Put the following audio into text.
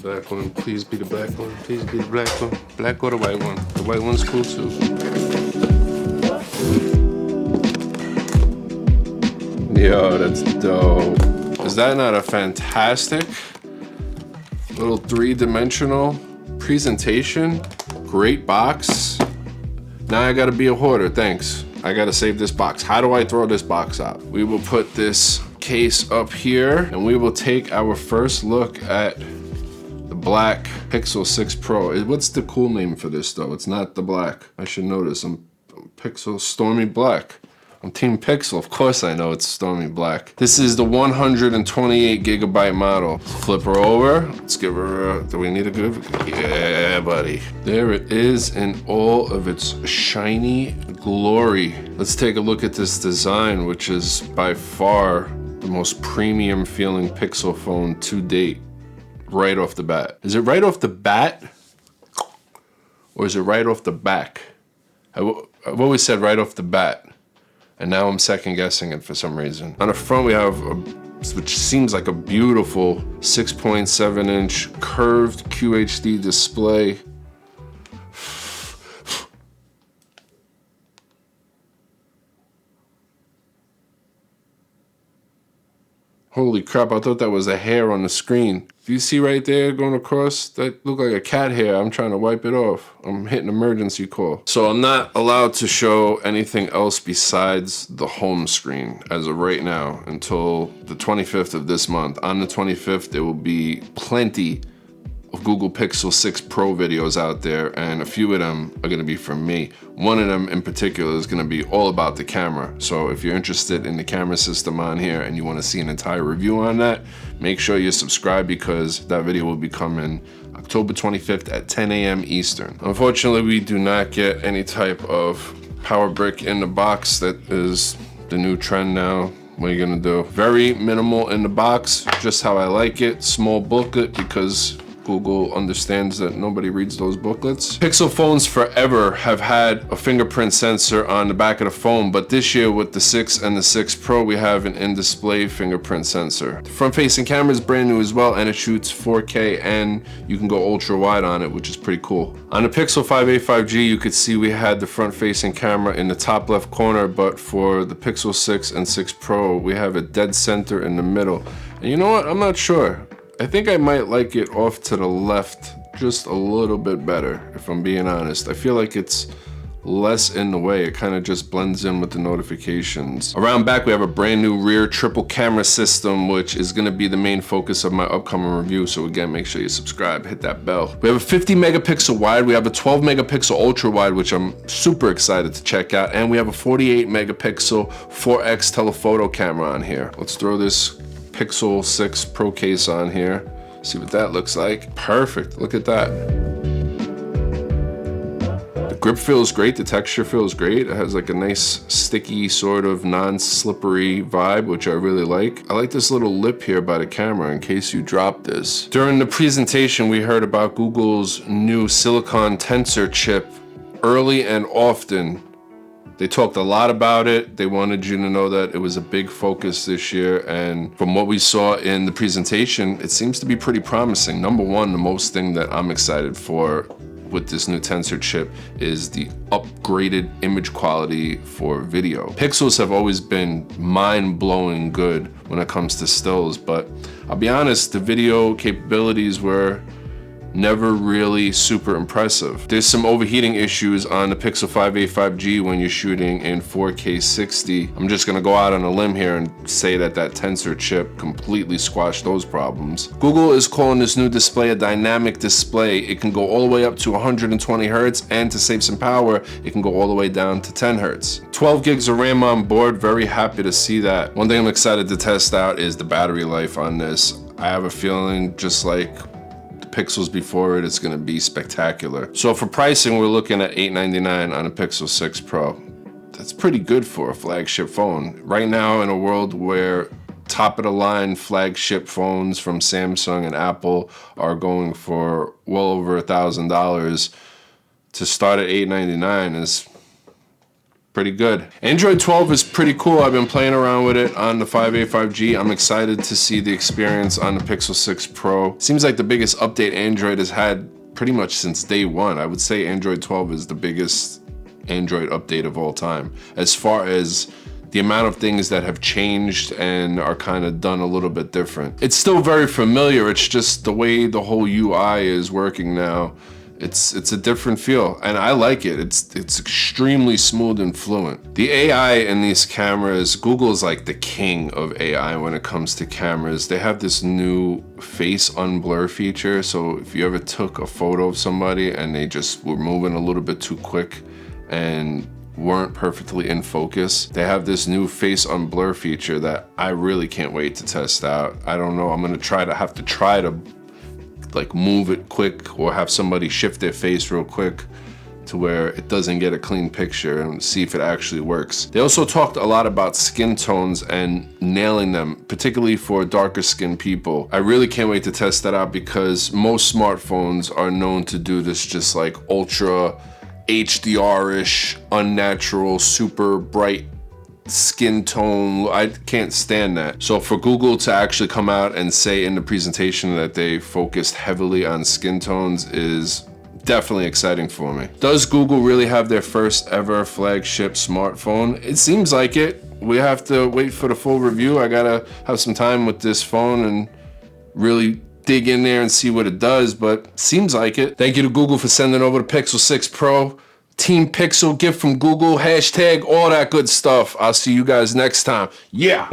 Black one, please be the black one. Please be the black one. Black or the white one. The white one's cool too. Yo, that's dope. Is that not a fantastic little three-dimensional presentation? Great box. Now I gotta be a hoarder, thanks. I gotta save this box. How do I throw this box out? We will put this case up here and we will take our first look at the black Pixel 6 Pro. What's the cool name for this though? It's not the black. I should know this. I'm Pixel Stormy Black. I'm Team Pixel, of course I know it's Stormy Black. This is the 128 gigabyte model. Flip her over, let's give her do we need a good, yeah buddy. There it is in all of its shiny glory. Let's take a look at this design, which is by far the most premium feeling Pixel phone to date, right off the bat. Is it right off the bat? Or is it right off the back? I've always said right off the bat. And now I'm second guessing it for some reason. On the front we have, which seems like a beautiful 6.7 inch curved QHD display. Holy crap, I thought that was a hair on the screen. If you see right there going across, that looked like a cat hair. I'm trying to wipe it off. I'm hitting emergency call. So I'm not allowed to show anything else besides the home screen as of right now until the 25th of this month. On the 25th, there will be plenty of Google Pixel 6 Pro videos out there, and a few of them are gonna be from me. One of them in particular is gonna be all about the camera. So if you're interested in the camera system on here and you wanna see an entire review on that, make sure you subscribe because that video will be coming October 25th at 10 a.m. Eastern. Unfortunately, we do not get any type of power brick in the box. That is the new trend now. What are you gonna do? Very minimal in the box, just how I like it. Small booklet because Google understands that nobody reads those booklets. Pixel phones forever have had a fingerprint sensor on the back of the phone, but this year with the 6 and the 6 Pro, we have an in-display fingerprint sensor. The front-facing camera is brand new as well, and it shoots 4K, and you can go ultra-wide on it, which is pretty cool. On the Pixel 5a 5G, you could see we had the front-facing camera in the top left corner, but for the Pixel 6 and 6 Pro, we have it dead center in the middle. And you know what? I'm not sure. I think I might like it off to the left just a little bit better, if I'm being honest. I feel like it's less in the way. It kind of just blends in with the notifications. Around back, we have a brand new rear triple camera system, which is gonna be the main focus of my upcoming review. So again, make sure you subscribe, hit that bell. We have a 50 megapixel wide. We have a 12 megapixel ultra wide, which I'm super excited to check out. And we have a 48 megapixel 4X telephoto camera on here. Let's throw this Pixel 6 Pro case on here. See what that looks like. Perfect, look at that. The grip feels great, the texture feels great. It has like a nice sticky sort of non-slippery vibe, which I really like. I like this little lip here by the camera in case you drop this. During the presentation, we heard about Google's new silicon tensor chip early and often. They talked a lot about it. They wanted you to know that it was a big focus this year. And from what we saw in the presentation, it seems to be pretty promising. Number one, the most thing that I'm excited for with this new tensor chip is the upgraded image quality for video. Pixels have always been mind-blowing good when it comes to stills, but I'll be honest, the video capabilities were never really super impressive. There's some overheating issues on the Pixel 5a 5G when you're shooting in 4K 60. I'm just gonna go out on a limb here and say that that tensor chip completely squashed those problems. Google is calling this new display a dynamic display. It can go all the way up to 120 Hertz, and to save some power, it can go all the way down to 10 Hertz. 12 gigs of RAM on board, very happy to see that. One thing I'm excited to test out is the battery life on this. I have a feeling just like Pixels before it, it's gonna be spectacular. So for pricing, we're looking at $899 on a Pixel 6 Pro. That's pretty good for a flagship phone. Right now, in a world where top of the line flagship phones from Samsung and Apple are going for well over $1,000, to start at $899 is pretty good. Android 12 is pretty cool. I've been playing around with it on the 5A, 5G. I'm excited to see the experience on the Pixel 6 Pro. Seems like the biggest update Android has had pretty much since day one. I would say Android 12 is the biggest Android update of all time, as far as the amount of things that have changed and are kind of done a little bit different. It's still very familiar. It's just the way the whole UI is working now. It's a different feel, and I like it. It's extremely smooth and fluent. The AI in these cameras, Google is like the king of AI when it comes to cameras. They have this new face unblur feature, so if you ever took a photo of somebody and they just were moving a little bit too quick and weren't perfectly in focus, they have this new face unblur feature that I really can't wait to test out. I don't know, I'm gonna have to try to like move it quick or have somebody shift their face real quick to where it doesn't get a clean picture, and see if it actually works. They also talked a lot about skin tones and nailing them, particularly for darker skinned people. I really can't wait to test that out because most smartphones are known to do this just like ultra HDR-ish, unnatural, super bright skin tone. I can't stand that. So for Google to actually come out and say in the presentation that they focused heavily on skin tones is definitely exciting for me. Does Google really have their first ever flagship smartphone? It seems like it. We have to wait for the full review. I gotta have some time with this phone and really dig in there and see what it does, but seems like it. Thank you to Google for sending over the Pixel 6 Pro. Team Pixel, gift from Google, hashtag, all that good stuff. I'll see you guys next time. Yeah.